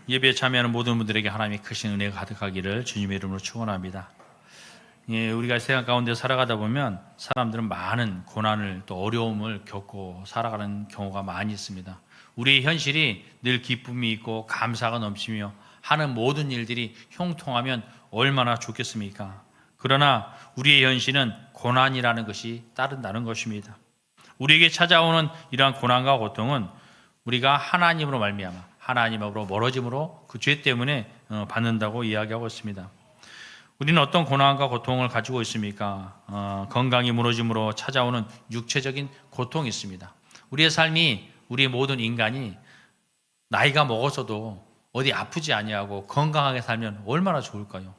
예배에 참여하는 모든 분들에게 하나님의 크신 은혜가 가득하기를 주님의 이름으로 축원합니다. 우리가 세상 가운데 살아가다 보면 사람들은 많은 고난을 또 어려움을 겪고 살아가는 경우가 많이 있습니다. 우리의 현실이 늘 기쁨이 있고 감사가 넘치며 하는 모든 일들이 형통하면 얼마나 좋겠습니까? 그러나 우리의 현실은 고난이라는 것이 따른다는 것입니다. 우리에게 찾아오는 이러한 고난과 고통은 우리가 하나님으로 말미암아 하나님으로 멀어짐으로 그 죄 때문에 받는다고 이야기하고 있습니다. 우리는 어떤 고난과 고통을 가지고 있습니까? 건강이 무너짐으로 찾아오는 육체적인 고통이 있습니다. 우리의 삶이, 우리 모든 인간이 나이가 먹어서도 어디 아프지 아니하고 건강하게 살면 얼마나 좋을까요?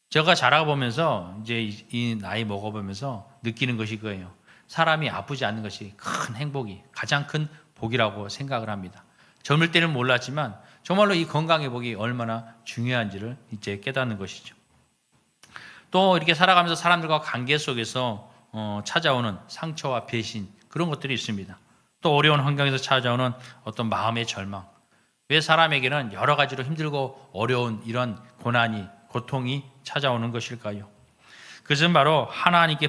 제가 자라보면서 이제 이 나이 먹어보면서 느끼는 것이 그거예요. 사람이 아프지 않는 것이 큰 행복이, 가장 큰 복이라고 생각을 합니다. 젊을 때는 몰랐지만 정말로 이 건강의 복이 얼마나 중요한지를 이제 깨닫는 것이죠. 또 이렇게 살아가면서 사람들과 관계 속에서 찾아오는 상처와 배신, 그런 것들이 있습니다. 또 어려운 환경에서 찾아오는 어떤 마음의 절망. 왜 사람에게는 여러 가지로 힘들고 어려운 이런 고난이, 고통이 찾아오는 것일까요? 그것은 바로 하나님께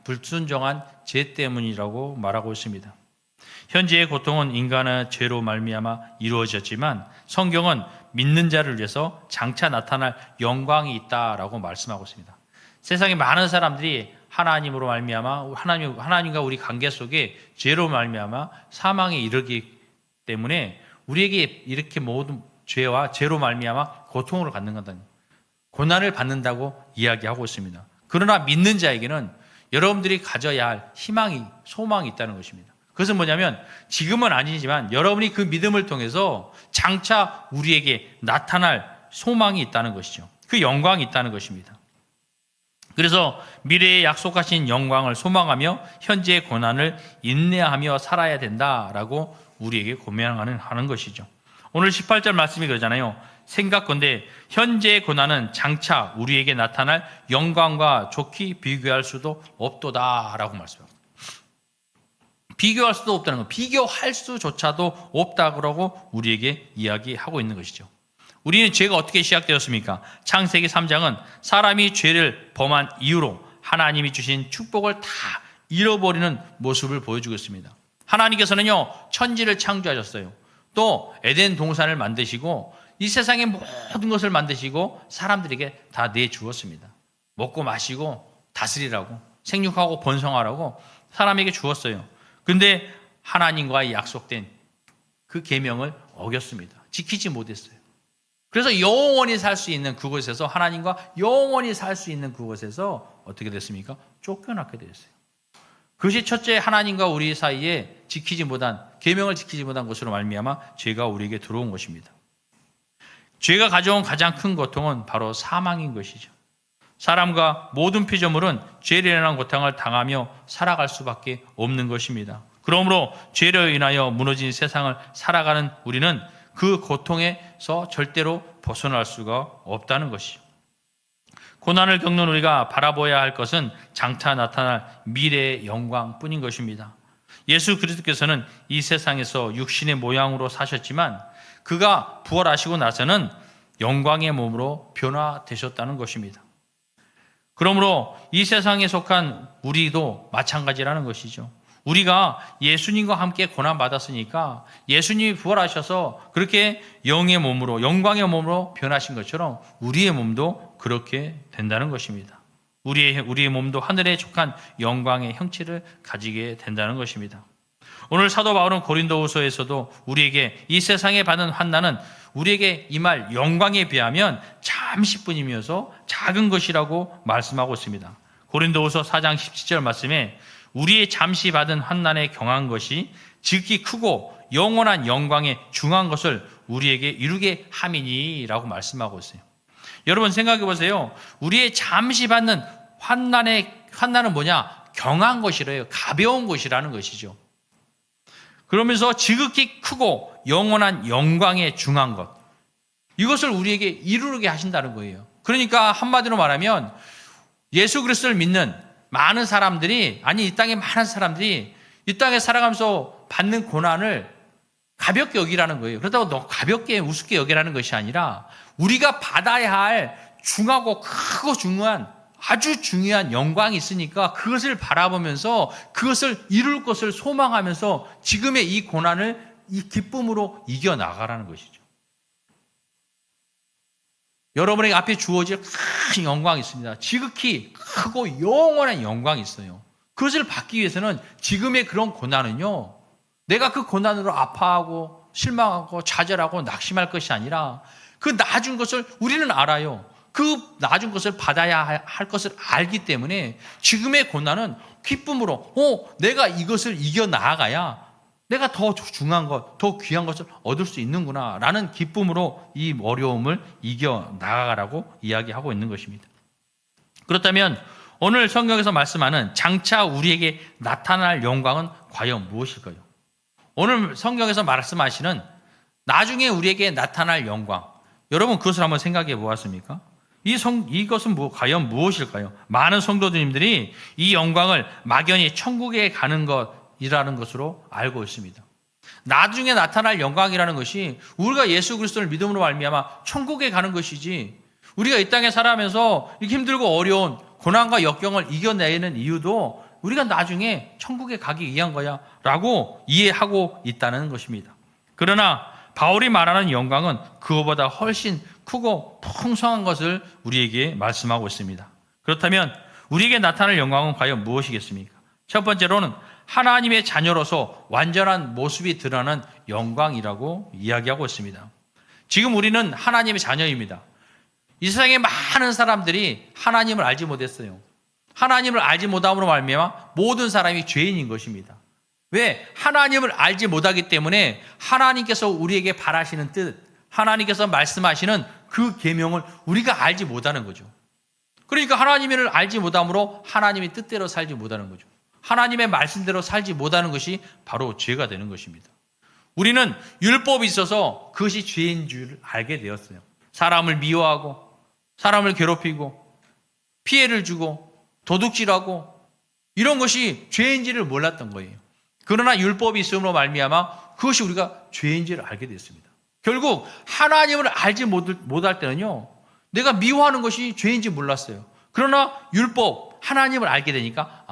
불순종한 죄 때문이라고 말하고 있습니다. 현재의 고통은 인간의 죄로 말미암아 이루어졌지만 성경은 믿는 자를 위해서 장차 나타날 영광이 있다라고 말씀하고 있습니다. 세상에 많은 사람들이 하나님으로 말미암아 하나님과 우리 관계 속에 죄로 말미암아 사망에 이르기 때문에 우리에게 이렇게 모든 죄와 죄로 말미암아 고통을 갖는 거다. 고난을 받는다고 이야기하고 있습니다. 그러나 믿는 자에게는 여러분들이 가져야 할 희망이, 소망이 있다는 것입니다. 그것은 뭐냐면 지금은 아니지만 여러분이 그 믿음을 통해서 장차 우리에게 나타날 소망이 있다는 것이죠. 그 영광이 있다는 것입니다. 그래서 미래에 약속하신 영광을 소망하며 현재의 고난을 인내하며 살아야 된다라고 우리에게 고명하는 것이죠. 오늘 18절 말씀이 그러잖아요. 생각건대 현재의 고난은 장차 우리에게 나타날 영광과 좋게 비교할 수도 없도다라고 말씀합니다. 비교할 수도 없다는 것, 비교할 수조차도 없다고 우리에게 이야기하고 있는 것이죠. 우리는 죄가 어떻게 시작되었습니까? 창세기 3장은 사람이 죄를 범한 이후로 하나님이 주신 축복을 다 잃어버리는 모습을 보여주고 있습니다. 하나님께서는요, 천지를 창조하셨어요. 또 에덴 동산을 만드시고 이 세상의 모든 것을 만드시고 사람들에게 다 내주었습니다. 먹고 마시고 다스리라고, 생육하고 번성하라고 사람에게 주었어요. 그런데 하나님과 약속된 그 계명을 어겼습니다. 지키지 못했어요. 그래서 영원히 살 수 있는 그곳에서, 하나님과 영원히 살 수 있는 그곳에서 어떻게 됐습니까? 쫓겨나게 되었어요. 그것이 첫째, 하나님과 우리 사이에 계명을 지키지 못한 것으로 말미암아 죄가 우리에게 들어온 것입니다. 죄가 가져온 가장 큰 고통은 바로 사망인 것이죠. 사람과 모든 피조물은 죄로 인한 고통을 당하며 살아갈 수밖에 없는 것입니다. 그러므로 죄로 인하여 무너진 세상을 살아가는 우리는 그 고통에서 절대로 벗어날 수가 없다는 것이죠. 고난을 겪는 우리가 바라봐야 할 것은 장차 나타날 미래의 영광뿐인 것입니다. 예수 그리스도께서는 이 세상에서 육신의 모양으로 사셨지만 그가 부활하시고 나서는 영광의 몸으로 변화되셨다는 것입니다. 그러므로 이 세상에 속한 우리도 마찬가지라는 것이죠. 우리가 예수님과 함께 고난받았으니까 예수님이 부활하셔서 그렇게 영광의 몸으로 변하신 것처럼 우리의 몸도 그렇게 된다는 것입니다. 우리의 몸도 하늘에 속한 영광의 형체를 가지게 된다는 것입니다. 오늘 사도 바울은 고린도후서에서도 우리에게 이 세상에 받는 환난은 우리에게 임할 영광에 비하면 잠시뿐이면서 작은 것이라고 말씀하고 있습니다. 고린도후서 4장 17절 말씀에 우리의 잠시 받은 환난에 경한 것이 지극히 크고 영원한 영광에 중한 것을 우리에게 이루게 함이니라고 말씀하고 있어요. 여러분 생각해 보세요. 우리의 잠시 받는 환난은 뭐냐? 경한 것이래요. 가벼운 것이라는 것이죠. 그러면서 지극히 크고 영원한 영광에 중한 것, 이것을 우리에게 이루게 하신다는 거예요. 그러니까 한마디로 말하면 예수 그리스도를 믿는 많은 사람들이, 이 땅에 많은 사람들이 이 땅에 살아가면서 받는 고난을 가볍게 여기라는 거예요. 그렇다고 너 가볍게 우습게 여기라는 것이 아니라 우리가 받아야 할 중하고 크고 중요한 아주 중요한 영광이 있으니까 그것을 바라보면서 그것을 이룰 것을 소망하면서 지금의 이 고난을 이 기쁨으로 이겨나가라는 것이죠. 여러분에게 앞에 주어질 큰 영광이 있습니다. 지극히 크고 영원한 영광이 있어요. 그것을 받기 위해서는 지금의 그런 고난은요, 내가 그 고난으로 아파하고 실망하고 좌절하고 낙심할 것이 아니라 그 나아진 것을 우리는 알아요. 그 나아진 것을 받아야 할 것을 알기 때문에 지금의 고난은 기쁨으로 내가 이것을 이겨나가야 내가 더 중요한 것, 더 귀한 것을 얻을 수 있는구나 라는 기쁨으로 이 어려움을 이겨나가라고 이야기하고 있는 것입니다. 그렇다면 오늘 성경에서 말씀하는 장차 우리에게 나타날 영광은 과연 무엇일까요? 오늘 성경에서 말씀하시는 나중에 우리에게 나타날 영광, 여러분 그것을 한번 생각해 보았습니까? 이것은 과연 무엇일까요? 많은 성도님들이 이 영광을 막연히 천국에 가는 것이라는 것으로 알고 있습니다. 나중에 나타날 영광이라는 것이 우리가 예수 그리스도를 믿음으로 말미암아 천국에 가는 것이지, 우리가 이 땅에 살아가면서 이렇게 힘들고 어려운 고난과 역경을 이겨내는 이유도 우리가 나중에 천국에 가기 위한 거야 라고 이해하고 있다는 것입니다. 그러나 바울이 말하는 영광은 그거보다 훨씬 크고 풍성한 것을 우리에게 말씀하고 있습니다. 그렇다면 우리에게 나타날 영광은 과연 무엇이겠습니까? 첫 번째로는 하나님의 자녀로서 완전한 모습이 드러나는 영광이라고 이야기하고 있습니다. 지금 우리는 하나님의 자녀입니다. 이 세상에 많은 사람들이 하나님을 알지 못했어요. 하나님을 알지 못함으로 말미암아 모든 사람이 죄인인 것입니다. 왜? 하나님을 알지 못하기 때문에 하나님께서 우리에게 바라시는 뜻, 하나님께서 말씀하시는 그 계명을 우리가 알지 못하는 거죠. 그러니까 하나님을 알지 못함으로 하나님의 뜻대로 살지 못하는 거죠. 하나님의 말씀대로 살지 못하는 것이 바로 죄가 되는 것입니다. 우리는 율법이 있어서 그것이 죄인 줄 알게 되었어요. 사람을 미워하고 사람을 괴롭히고 피해를 주고 도둑질하고 이런 것이 죄인지를 몰랐던 거예요. 그러나 율법이 있음으로 말미암아 그것이 우리가 죄인지를 알게 됐습니다. 결국 하나님을 알지 못할 때는요, 내가 미워하는 것이 죄인지 몰랐어요. 그러나 율법, 하나님을 알게 되니까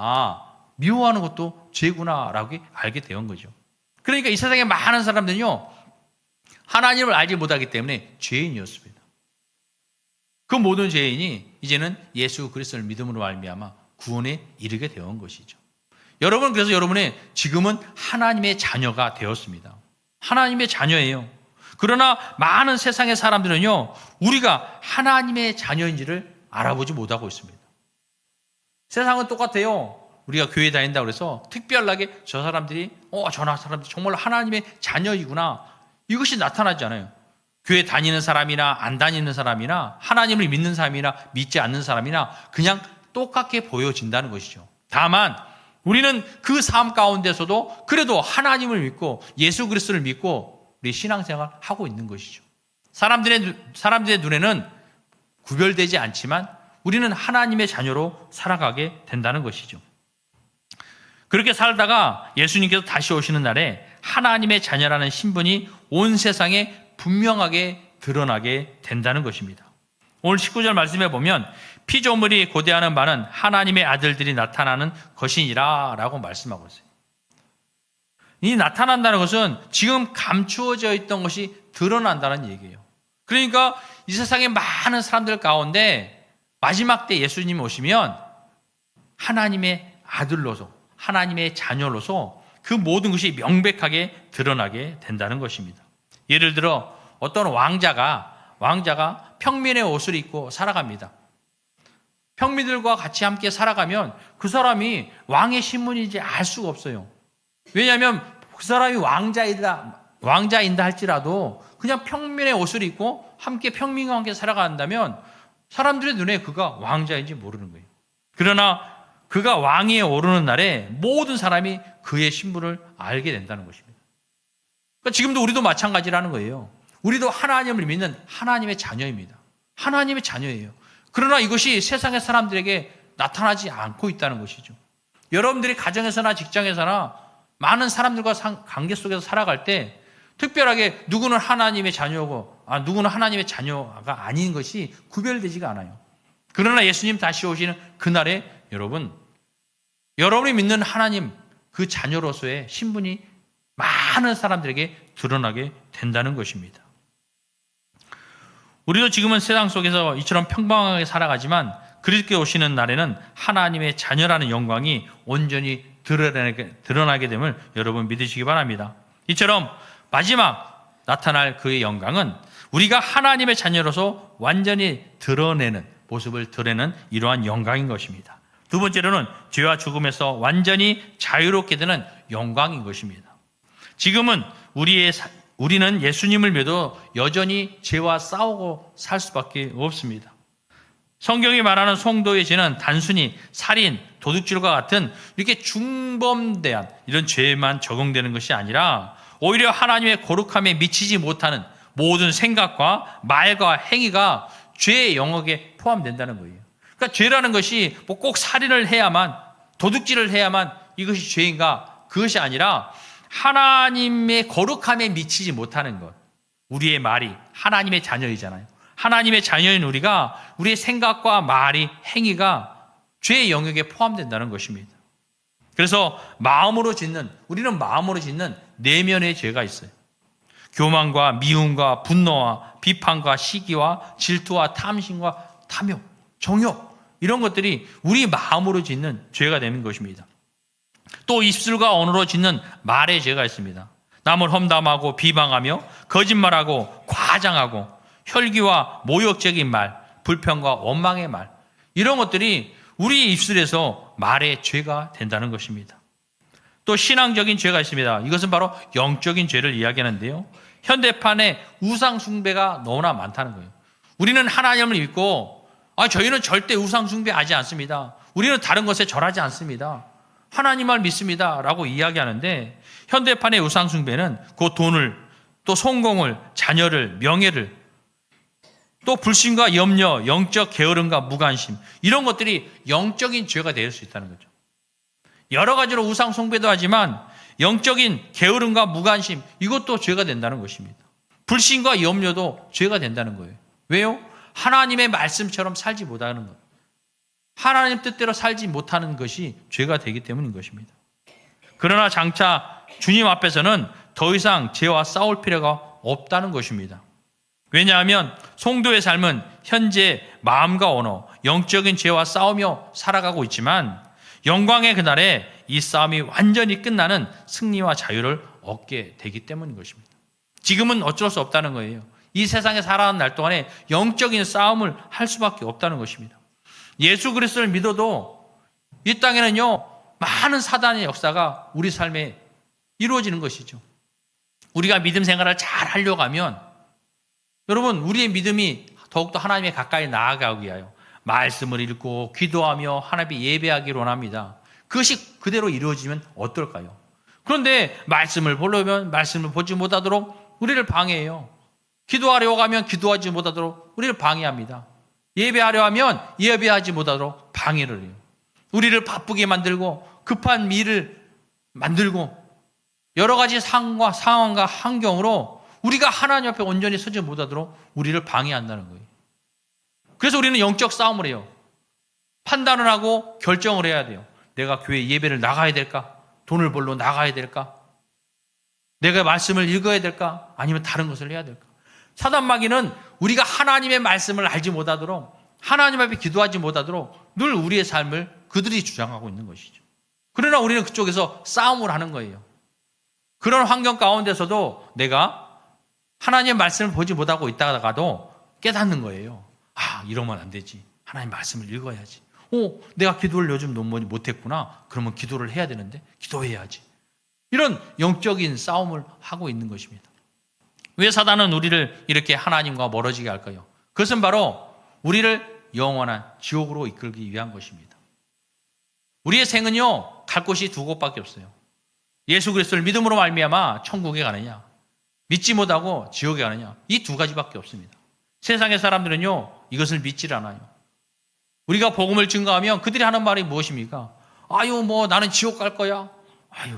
미워하는 것도 죄구나라고 알게 된 거죠. 그러니까 이 세상에 많은 사람들은요, 하나님을 알지 못하기 때문에 죄인이었습니다. 그 모든 죄인이 이제는 예수 그리스도를 믿음으로 말미암아 구원에 이르게 되온 것이죠. 여러분, 그래서 여러분의 지금은 하나님의 자녀가 되었습니다. 하나님의 자녀예요. 그러나 많은 세상의 사람들은요, 우리가 하나님의 자녀인지를 알아보지 못하고 있습니다. 세상은 똑같아요. 우리가 교회 다닌다고 해서 특별하게 저 사람들이 정말 하나님의 자녀이구나, 이것이 나타나지 않아요. 교회 다니는 사람이나 안 다니는 사람이나 하나님을 믿는 사람이나 믿지 않는 사람이나 그냥 똑같게 보여진다는 것이죠. 다만 우리는 그 삶 가운데서도 그래도 하나님을 믿고 예수 그리스도를 믿고 우리 신앙생활 하고 있는 것이죠. 사람들의 눈에는 구별되지 않지만 우리는 하나님의 자녀로 살아가게 된다는 것이죠. 그렇게 살다가 예수님께서 다시 오시는 날에 하나님의 자녀라는 신분이 온 세상에 분명하게 드러나게 된다는 것입니다. 오늘 19절 말씀해 보면 피조물이 고대하는 바는 하나님의 아들들이 나타나는 것이니라 라고 말씀하고 있어요. 이 나타난다는 것은 지금 감추어져 있던 것이 드러난다는 얘기예요. 그러니까 이 세상에 많은 사람들 가운데 마지막 때 예수님이 오시면 하나님의 아들로서, 하나님의 자녀로서 그 모든 것이 명백하게 드러나게 된다는 것입니다. 예를 들어 어떤 왕자가 평민의 옷을 입고 살아갑니다. 평민들과 같이 함께 살아가면 그 사람이 왕의 신분인지 알 수가 없어요. 왜냐하면 그 사람이 왕자인다 할지라도 그냥 평민의 옷을 입고 함께 평민과 함께 살아간다면 사람들의 눈에 그가 왕자인지 모르는 거예요. 그러나 그가 왕위에 오르는 날에 모든 사람이 그의 신분을 알게 된다는 것입니다. 그러니까 지금도 우리도 마찬가지라는 거예요. 우리도 하나님을 믿는 하나님의 자녀입니다. 하나님의 자녀예요. 그러나 이것이 세상의 사람들에게 나타나지 않고 있다는 것이죠. 여러분들이 가정에서나 직장에서나 많은 사람들과 관계 속에서 살아갈 때 특별하게 누구는 하나님의 자녀고 누구는 하나님의 자녀가 아닌 것이 구별되지가 않아요. 그러나 예수님 다시 오시는 그날에 여러분이 믿는 하나님 그 자녀로서의 신분이 많은 사람들에게 드러나게 된다는 것입니다. 우리도 지금은 세상 속에서 이처럼 평범하게 살아가지만 그리스도께 오시는 날에는 하나님의 자녀라는 영광이 온전히 드러나게 됨을 여러분 믿으시기 바랍니다. 이처럼 마지막 나타날 그의 영광은 우리가 하나님의 자녀로서 완전히 드러내는 모습을 드러내는 이러한 영광인 것입니다. 두 번째로는 죄와 죽음에서 완전히 자유롭게 되는 영광인 것입니다. 지금은 우리는 예수님을 믿어 여전히 죄와 싸우고 살 수밖에 없습니다. 성경이 말하는 성도의 죄는 단순히 살인, 도둑질과 같은 이렇게 중범대한 이런 죄만 적용되는 것이 아니라 오히려 하나님의 거룩함에 미치지 못하는 모든 생각과 말과 행위가 죄의 영역에 포함된다는 거예요. 그러니까 죄라는 것이 꼭 살인을 해야만, 도둑질을 해야만 이것이 죄인가? 그것이 아니라 하나님의 거룩함에 미치지 못하는 것. 우리의 말이 하나님의 자녀이잖아요. 하나님의 자녀인 우리가 우리의 생각과 말이, 행위가 죄의 영역에 포함된다는 것입니다. 그래서 우리는 마음으로 짓는 내면의 죄가 있어요. 교만과 미움과 분노와 비판과 시기와 질투와 탐심과 탐욕, 정욕 이런 것들이 우리 마음으로 짓는 죄가 되는 것입니다. 또 입술과 언어로 짓는 말의 죄가 있습니다. 남을 험담하고 비방하며 거짓말하고 과장하고 혈기와 모욕적인 말, 불평과 원망의 말 이런 것들이 우리 입술에서 말의 죄가 된다는 것입니다. 또 신앙적인 죄가 있습니다. 이것은 바로 영적인 죄를 이야기하는데요. 현대판에 우상 숭배가 너무나 많다는 거예요. 우리는 하나님을 믿고 저희는 절대 우상 숭배하지 않습니다. 우리는 다른 것에 절하지 않습니다. 하나님을 믿습니다. 라고 이야기하는데 현대판의 우상 숭배는 그 돈을, 또 성공을, 자녀를, 명예를, 또 불신과 염려, 영적 게으름과 무관심 이런 것들이 영적인 죄가 될 수 있다는 거죠. 여러 가지로 우상 숭배도 하지만 영적인 게으름과 무관심 이것도 죄가 된다는 것입니다. 불신과 염려도 죄가 된다는 거예요. 왜요? 하나님의 말씀처럼 살지 못하는 것. 하나님 뜻대로 살지 못하는 것이 죄가 되기 때문인 것입니다. 그러나 장차 주님 앞에서는 더 이상 죄와 싸울 필요가 없다는 것입니다. 왜냐하면 성도의 삶은 현재 마음과 언어, 영적인 죄와 싸우며 살아가고 있지만 영광의 그날에 이 싸움이 완전히 끝나는 승리와 자유를 얻게 되기 때문인 것입니다. 지금은 어쩔 수 없다는 거예요. 이 세상에 살아가는 날 동안에 영적인 싸움을 할 수밖에 없다는 것입니다. 예수 그리스도를 믿어도 이 땅에는요 많은 사단의 역사가 우리 삶에 이루어지는 것이죠. 우리가 믿음 생활을 잘 하려고 하면 여러분 우리의 믿음이 더욱더 하나님에 가까이 나아가기 위하여 말씀을 읽고 기도하며 하나님께 예배하기를 원합니다. 그것이 그대로 이루어지면 어떨까요? 그런데 말씀을 보려면 말씀을 보지 못하도록 우리를 방해해요. 기도하려고 하면 기도하지 못하도록 우리를 방해합니다. 예배하려 하면 예배하지 못하도록 방해를 해요. 우리를 바쁘게 만들고 급한 일을 만들고 여러 가지 상황과 환경으로 우리가 하나님 앞에 온전히 서지 못하도록 우리를 방해한다는 거예요. 그래서 우리는 영적 싸움을 해요. 판단을 하고 결정을 해야 돼요. 내가 교회 예배를 나가야 될까? 돈을 벌러 나가야 될까? 내가 말씀을 읽어야 될까? 아니면 다른 것을 해야 될까? 사단 마귀는 우리가 하나님의 말씀을 알지 못하도록 하나님 앞에 기도하지 못하도록 늘 우리의 삶을 그들이 주장하고 있는 것이죠. 그러나 우리는 그쪽에서 싸움을 하는 거예요. 그런 환경 가운데서도 내가 하나님의 말씀을 보지 못하고 있다가도 깨닫는 거예요. 이러면 안 되지. 하나님 말씀을 읽어야지. 내가 기도를 요즘 너무 못했구나. 그러면 기도를 해야 되는데 기도해야지. 이런 영적인 싸움을 하고 있는 것입니다. 왜 사단은 우리를 이렇게 하나님과 멀어지게 할까요? 그것은 바로 우리를 영원한 지옥으로 이끌기 위한 것입니다. 우리의 생은요 갈 곳이 두 곳밖에 없어요. 예수 그리스도를 믿음으로 말미암아 천국에 가느냐, 믿지 못하고 지옥에 가느냐, 이 두 가지밖에 없습니다. 세상의 사람들은요 이것을 믿질 않아요. 우리가 복음을 증거하면 그들이 하는 말이 무엇입니까? 나는 지옥 갈 거야.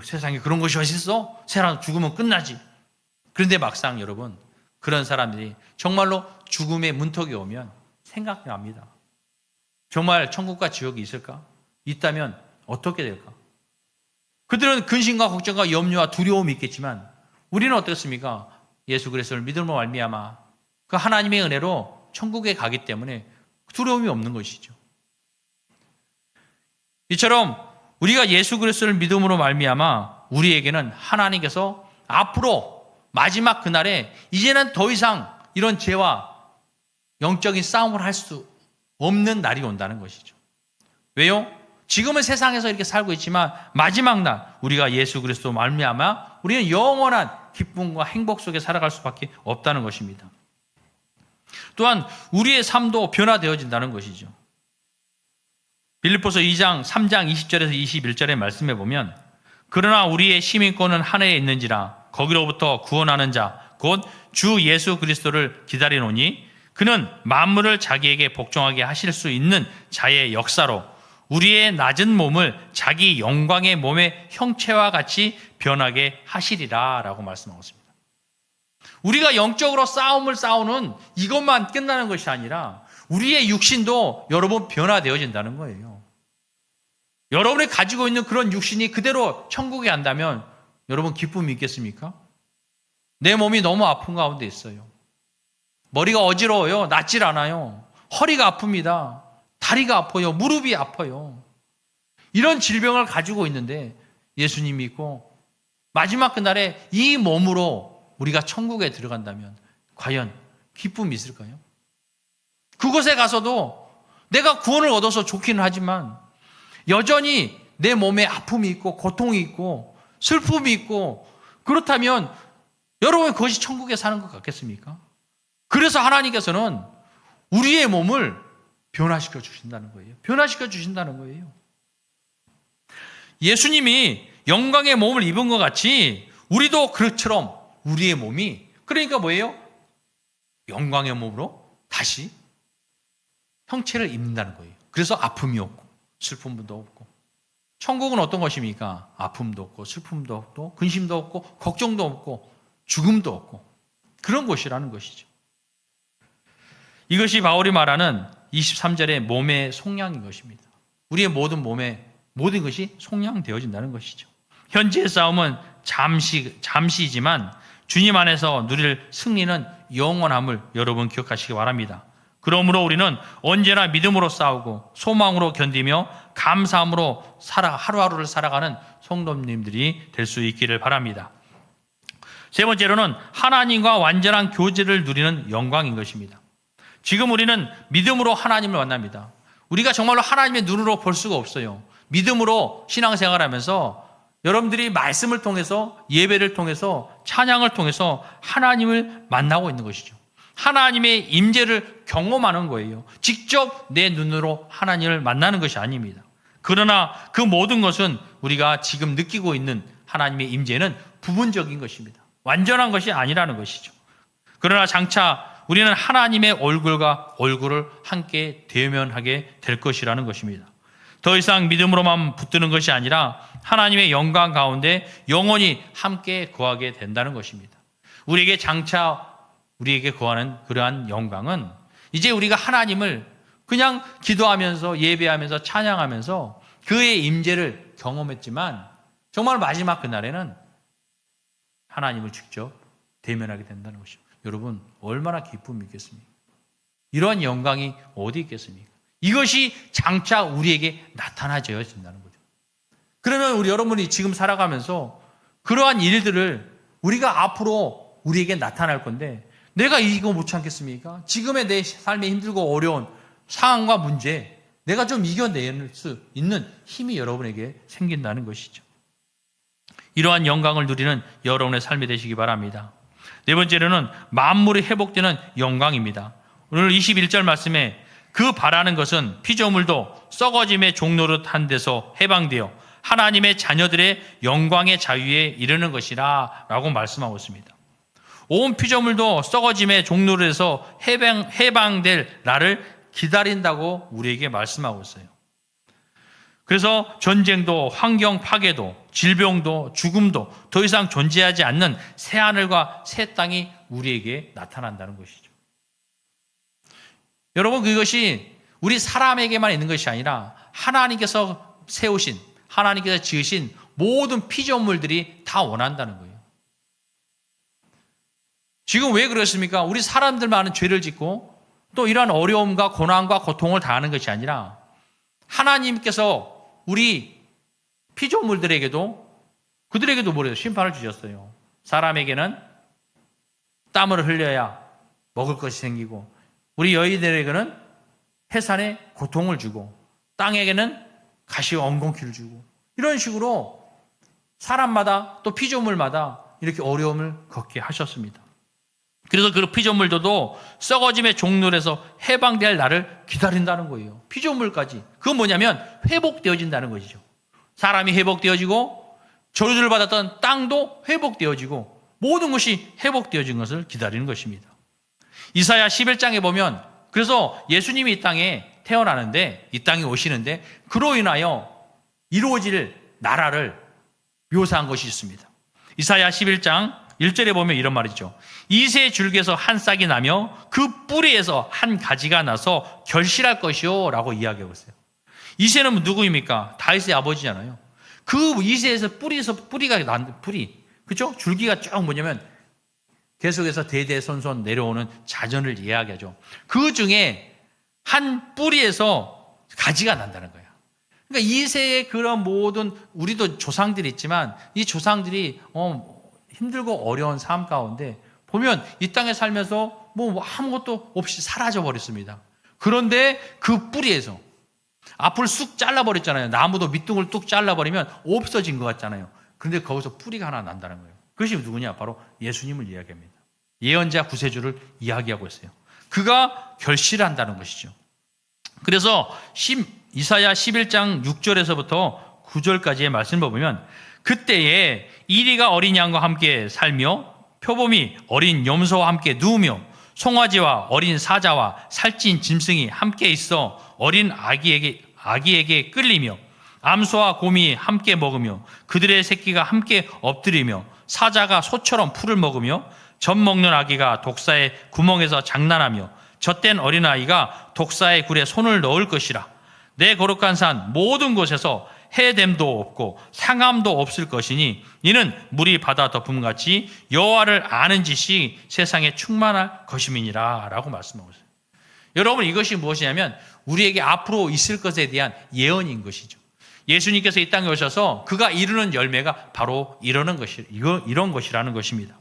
세상에 그런 것이 어디 있어? 세상 죽으면 끝나지. 그런데 막상 여러분, 그런 사람들이 정말로 죽음의 문턱에 오면 생각납니다. 정말 천국과 지옥이 있을까? 있다면 어떻게 될까? 그들은 근심과 걱정과 염려와 두려움이 있겠지만 우리는 어떻습니까? 예수 그리스도를 믿음으로 말미암아 그 하나님의 은혜로 천국에 가기 때문에 두려움이 없는 것이죠. 이처럼 우리가 예수 그리스도를 믿음으로 말미암아 우리에게는 하나님께서 앞으로 마지막 그날에 이제는 더 이상 이런 죄와 영적인 싸움을 할 수 없는 날이 온다는 것이죠. 왜요? 지금은 세상에서 이렇게 살고 있지만 마지막 날 우리가 예수 그리스도 말미암아 우리는 영원한 기쁨과 행복 속에 살아갈 수밖에 없다는 것입니다. 또한 우리의 삶도 변화되어진다는 것이죠. 빌립보서 2장 3장 20절에서 21절의 말씀에 보면 그러나 우리의 시민권은 하늘에 있는지라 거기로부터 구원하는 자 곧 주 예수 그리스도를 기다리노니 그는 만물을 자기에게 복종하게 하실 수 있는 자의 역사로 우리의 낮은 몸을 자기 영광의 몸의 형체와 같이 변하게 하시리라 라고 말씀하고 있습니다. 우리가 영적으로 싸움을 싸우는 이것만 끝나는 것이 아니라 우리의 육신도 여러분 변화되어진다는 거예요. 여러분이 가지고 있는 그런 육신이 그대로 천국에 간다면 여러분 기쁨이 있겠습니까? 내 몸이 너무 아픈 가운데 있어요. 머리가 어지러워요. 낫질 않아요. 허리가 아픕니다. 다리가 아파요. 무릎이 아파요. 이런 질병을 가지고 있는데 예수님 믿고 마지막 그날에 이 몸으로 우리가 천국에 들어간다면 과연 기쁨이 있을까요? 그곳에 가서도 내가 구원을 얻어서 좋기는 하지만 여전히 내 몸에 아픔이 있고 고통이 있고 슬픔이 있고 그렇다면 여러분 그것이 천국에 사는 것 같겠습니까? 그래서 하나님께서는 우리의 몸을 변화시켜 주신다는 거예요. 변화시켜 주신다는 거예요. 예수님이 영광의 몸을 입은 것 같이 우리도 그처럼 우리의 몸이 그러니까 뭐예요? 영광의 몸으로 다시 형체를 입는다는 거예요. 그래서 아픔이 없고 슬픔도 없고 천국은 어떤 것입니까? 아픔도 없고 슬픔도 없고 근심도 없고 걱정도 없고 죽음도 없고 그런 곳이라는 것이죠. 이것이 바울이 말하는 23절의 몸의 속량인 것입니다. 우리의 모든 몸에 모든 것이 속량되어진다는 것이죠. 현재의 싸움은 잠시이지만 주님 안에서 누릴 승리는 영원함을 여러분 기억하시기 바랍니다. 그러므로 우리는 언제나 믿음으로 싸우고 소망으로 견디며 감사함으로 하루하루를 살아가는 성도님들이 될 수 있기를 바랍니다. 세 번째로는 하나님과 완전한 교제를 누리는 영광인 것입니다. 지금 우리는 믿음으로 하나님을 만납니다. 우리가 정말로 하나님의 눈으로 볼 수가 없어요. 믿음으로 신앙생활하면서 여러분들이 말씀을 통해서 예배를 통해서 찬양을 통해서 하나님을 만나고 있는 것이죠. 하나님의 임재를 경험하는 거예요. 직접 내 눈으로 하나님을 만나는 것이 아닙니다. 그러나 그 모든 것은 우리가 지금 느끼고 있는 하나님의 임재는 부분적인 것입니다. 완전한 것이 아니라는 것이죠. 그러나 장차 우리는 하나님의 얼굴과 얼굴을 함께 대면하게 될 것이라는 것입니다. 더 이상 믿음으로만 붙드는 것이 아니라 하나님의 영광 가운데 영원히 함께 거하게 된다는 것입니다. 우리에게 장차 우리에게 거하는 그러한 영광은 이제 우리가 하나님을 그냥 기도하면서 예배하면서 찬양하면서 그의 임재를 경험했지만 정말 마지막 그날에는 하나님을 직접 대면하게 된다는 것입니다. 여러분 얼마나 기쁨이 있겠습니까? 이러한 영광이 어디 있겠습니까? 이것이 장차 우리에게 나타나져야 된다는 거죠. 그러면 우리 여러분이 지금 살아가면서 그러한 일들을 우리가 앞으로 우리에게 나타날 건데 내가 이거 못 참겠습니까? 지금의 내 삶에 힘들고 어려운 상황과 문제 내가 좀 이겨낼 수 있는 힘이 여러분에게 생긴다는 것이죠. 이러한 영광을 누리는 여러분의 삶이 되시기 바랍니다. 네 번째로는 만물이 회복되는 영광입니다. 오늘 21절 말씀에 그 바라는 것은 피조물도 썩어짐의 종노릇한 데서 해방되어 하나님의 자녀들의 영광의 자유에 이르는 것이라 라고 말씀하고 있습니다. 온 피조물도 썩어짐의 종노릇에서 해방될 날을 기다린다고 우리에게 말씀하고 있어요. 그래서 전쟁도, 환경 파괴도, 질병도, 죽음도 더 이상 존재하지 않는 새 하늘과 새 땅이 우리에게 나타난다는 것이죠. 여러분, 그것이 우리 사람에게만 있는 것이 아니라 하나님께서 세우신, 하나님께서 지으신 모든 피조물들이 다 원한다는 거예요. 지금 왜 그렇습니까? 우리 사람들만은 죄를 짓고 또 이러한 어려움과 고난과 고통을 당하는 것이 아니라 하나님께서 우리 피조물들에게도 그들에게도 뭐래요? 심판을 주셨어요. 사람에게는 땀을 흘려야 먹을 것이 생기고 우리 여인들에게는 해산의 고통을 주고 땅에게는 가시와 엉겅퀴를 주고 이런 식으로 사람마다 또 피조물마다 이렇게 어려움을 겪게 하셨습니다. 그래서 그 피조물들도 썩어짐의 종로에서 해방될 날을 기다린다는 거예요. 피조물까지. 그건 뭐냐면 회복되어진다는 것이죠. 사람이 회복되어지고 저주를 받았던 땅도 회복되어지고 모든 것이 회복되어진 것을 기다리는 것입니다. 이사야 11장에 보면 그래서 예수님이 이 땅에 태어나는데 이 땅에 오시는데 그로 인하여 이루어질 나라를 묘사한 것이 있습니다. 이사야 11장 1절에 보면 이런 말이죠. 이새 줄기에서 한 싹이 나며 그 뿌리에서 한 가지가 나서 결실할 것이요 라고 이야기하고 있어요. 이새는 누구입니까? 다윗의 아버지잖아요. 그 이새에서 뿌리가 난 뿌리, 그렇죠? 줄기가 쭉 뭐냐면 계속해서 대대손손 내려오는 자전을 이야기하죠. 그 중에 한 뿌리에서 가지가 난다는 거예요. 그러니까 이새의 그런 모든 우리도 조상들이 있지만 이 조상들이 힘들고 어려운 삶 가운데 보면 이 땅에 살면서 뭐 아무것도 없이 사라져 버렸습니다. 그런데 그 뿌리에서 앞을 쑥 잘라버렸잖아요. 나무도 밑둥을 뚝 잘라버리면 없어진 것 같잖아요. 그런데 거기서 뿌리가 하나 난다는 거예요. 그것이 누구냐? 바로 예수님을 이야기합니다. 예언자 구세주를 이야기하고 있어요. 그가 결실한다는 것이죠. 그래서 이사야 11장 6절에서부터 9절까지의 말씀을 보면 그때에 이리가 어린 양과 함께 살며 표범이 어린 염소와 함께 누우며 송아지와 어린 사자와 살찐 짐승이 함께 있어 어린 아기에게 끌리며 암소와 곰이 함께 먹으며 그들의 새끼가 함께 엎드리며 사자가 소처럼 풀을 먹으며 젖 먹는 아기가 독사의 구멍에서 장난하며 젖된 어린아이가 독사의 굴에 손을 넣을 것이라. 내 거룩한 산 모든 곳에서 해됨도 없고 상함도 없을 것이니 이는 물이 바다 덮음같이 여호와를 아는 지식이 세상에 충만할 것임이니라 라고 말씀하고 있어요. 여러분, 이것이 무엇이냐면 우리에게 앞으로 있을 것에 대한 예언인 것이죠. 예수님께서 이 땅에 오셔서 그가 이루는 열매가 바로 이런 것이라는 것입니다.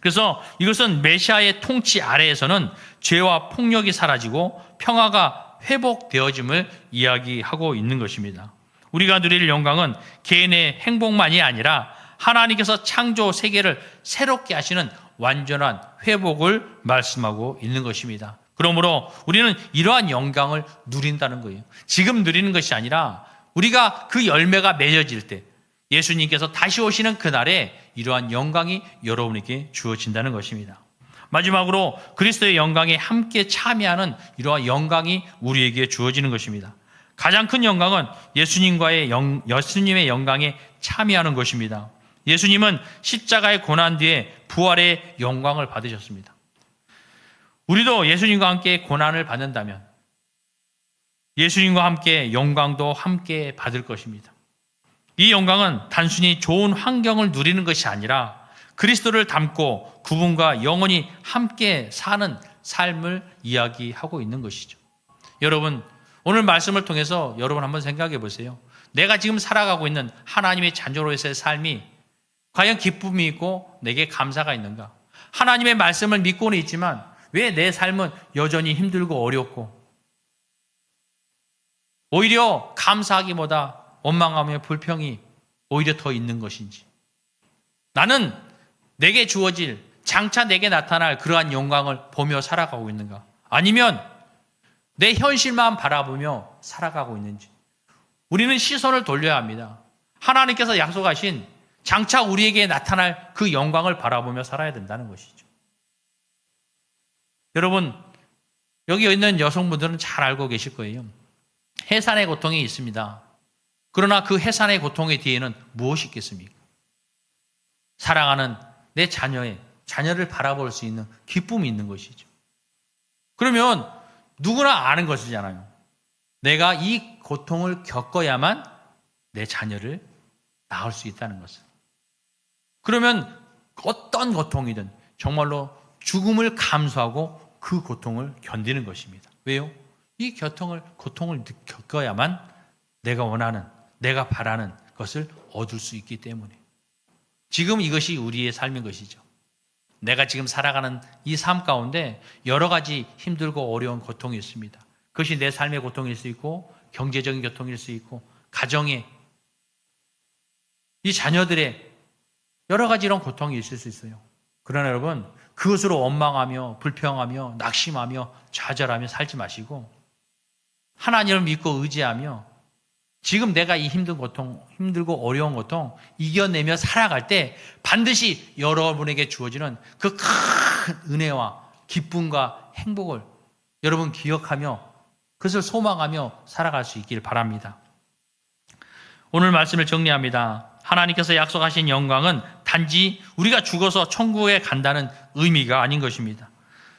그래서 이것은 메시아의 통치 아래에서는 죄와 폭력이 사라지고 평화가 회복되어짐을 이야기하고 있는 것입니다. 우리가 누릴 영광은 개인의 행복만이 아니라 하나님께서 창조 세계를 새롭게 하시는 완전한 회복을 말씀하고 있는 것입니다. 그러므로 우리는 이러한 영광을 누린다는 거예요. 지금 누리는 것이 아니라 우리가 그 열매가 맺어질 때 예수님께서 다시 오시는 그날에 이러한 영광이 여러분에게 주어진다는 것입니다. 마지막으로 그리스도의 영광에 함께 참여하는 이러한 영광이 우리에게 주어지는 것입니다. 가장 큰 영광은 예수님의 영광에 참여하는 것입니다. 예수님은 십자가의 고난 뒤에 부활의 영광을 받으셨습니다. 우리도 예수님과 함께 고난을 받는다면 예수님과 함께 영광도 함께 받을 것입니다. 이 영광은 단순히 좋은 환경을 누리는 것이 아니라 그리스도를 닮고 그분과 영원히 함께 사는 삶을 이야기하고 있는 것이죠. 여러분, 오늘 말씀을 통해서 여러분 한번 생각해 보세요. 내가 지금 살아가고 있는 하나님의 자녀로서의 삶이 과연 기쁨이 있고 내게 감사가 있는가? 하나님의 말씀을 믿고는 있지만 왜 내 삶은 여전히 힘들고 어렵고 오히려 감사하기보다 원망하며 불평이 오히려 더 있는 것인지, 나는 내게 주어질 장차 내게 나타날 그러한 영광을 보며 살아가고 있는가? 아니면 내 현실만 바라보며 살아가고 있는지, 우리는 시선을 돌려야 합니다. 하나님께서 약속하신 장차 우리에게 나타날 그 영광을 바라보며 살아야 된다는 것이죠. 여러분, 여기 있는 여성분들은 잘 알고 계실 거예요. 해산의 고통이 있습니다. 그러나 그 해산의 고통의 뒤에는 무엇이 있겠습니까? 사랑하는 내 자녀를 바라볼 수 있는 기쁨이 있는 것이죠. 그러면 누구나 아는 것이잖아요. 내가 이 고통을 겪어야만 내 자녀를 낳을 수 있다는 것을. 그러면 어떤 고통이든 정말로 죽음을 감수하고 그 고통을 견디는 것입니다. 왜요? 이 고통을 겪어야만 내가 원하는, 내가 바라는 것을 얻을 수 있기 때문에. 지금 이것이 우리의 삶인 것이죠. 내가 지금 살아가는 이 삶 가운데 여러 가지 힘들고 어려운 고통이 있습니다. 그것이 내 삶의 고통일 수 있고 경제적인 고통일 수 있고 가정의 이 자녀들의 여러 가지 이런 고통이 있을 수 있어요. 그러나 여러분 그것으로 원망하며 불평하며 낙심하며 좌절하며 살지 마시고 하나님을 믿고 의지하며 지금 내가 이 힘든 고통, 힘들고 어려운 고통 이겨내며 살아갈 때 반드시 여러분에게 주어지는 그 큰 은혜와 기쁨과 행복을 여러분 기억하며 그것을 소망하며 살아갈 수 있기를 바랍니다. 오늘 말씀을 정리합니다. 하나님께서 약속하신 영광은 단지 우리가 죽어서 천국에 간다는 의미가 아닌 것입니다.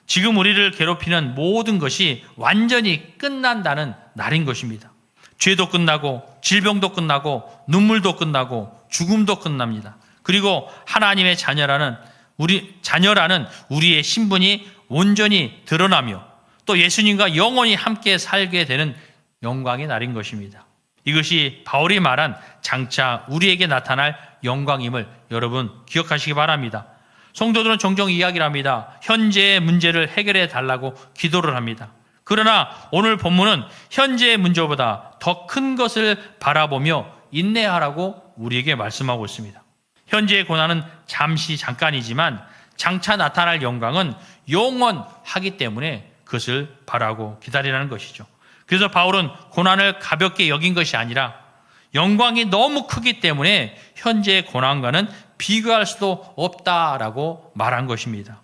지금 우리를 괴롭히는 모든 것이 완전히 끝난다는 날인 것입니다. 죄도 끝나고 질병도 끝나고 눈물도 끝나고 죽음도 끝납니다. 그리고 하나님의 자녀라는 우리의 신분이 온전히 드러나며 또 예수님과 영원히 함께 살게 되는 영광의 날인 것입니다. 이것이 바울이 말한 장차 우리에게 나타날 영광임을 여러분 기억하시기 바랍니다. 성도들은 종종 이야기를 합니다. 현재의 문제를 해결해 달라고 기도를 합니다. 그러나 오늘 본문은 현재의 문제보다 더 큰 것을 바라보며 인내하라고 우리에게 말씀하고 있습니다. 현재의 고난은 잠깐이지만 장차 나타날 영광은 영원하기 때문에 그것을 바라고 기다리라는 것이죠. 그래서 바울은 고난을 가볍게 여긴 것이 아니라 영광이 너무 크기 때문에 현재의 고난과는 비교할 수도 없다라고 말한 것입니다.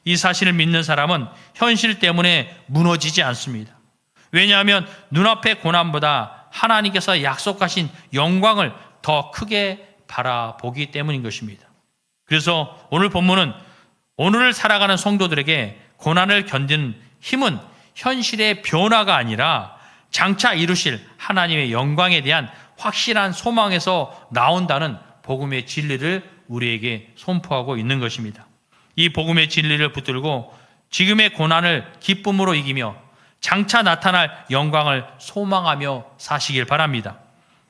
이 사실을 믿는 사람은 현실 때문에 무너지지 않습니다. 왜냐하면 눈앞의 고난보다 하나님께서 약속하신 영광을 더 크게 바라보기 때문인 것입니다. 그래서 오늘 본문은 오늘을 살아가는 성도들에게 고난을 견디는 힘은 현실의 변화가 아니라 장차 이루실 하나님의 영광에 대한 확실한 소망에서 나온다는 복음의 진리를 우리에게 선포하고 있는 것입니다. 이 복음의 진리를 붙들고 지금의 고난을 기쁨으로 이기며 장차 나타날 영광을 소망하며 사시길 바랍니다.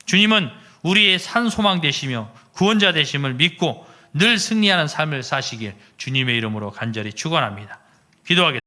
주님은 우리의 산 소망 되시며 구원자 되심을 믿고 늘 승리하는 삶을 사시길 주님의 이름으로 간절히 축원합니다. 기도하겠습니다.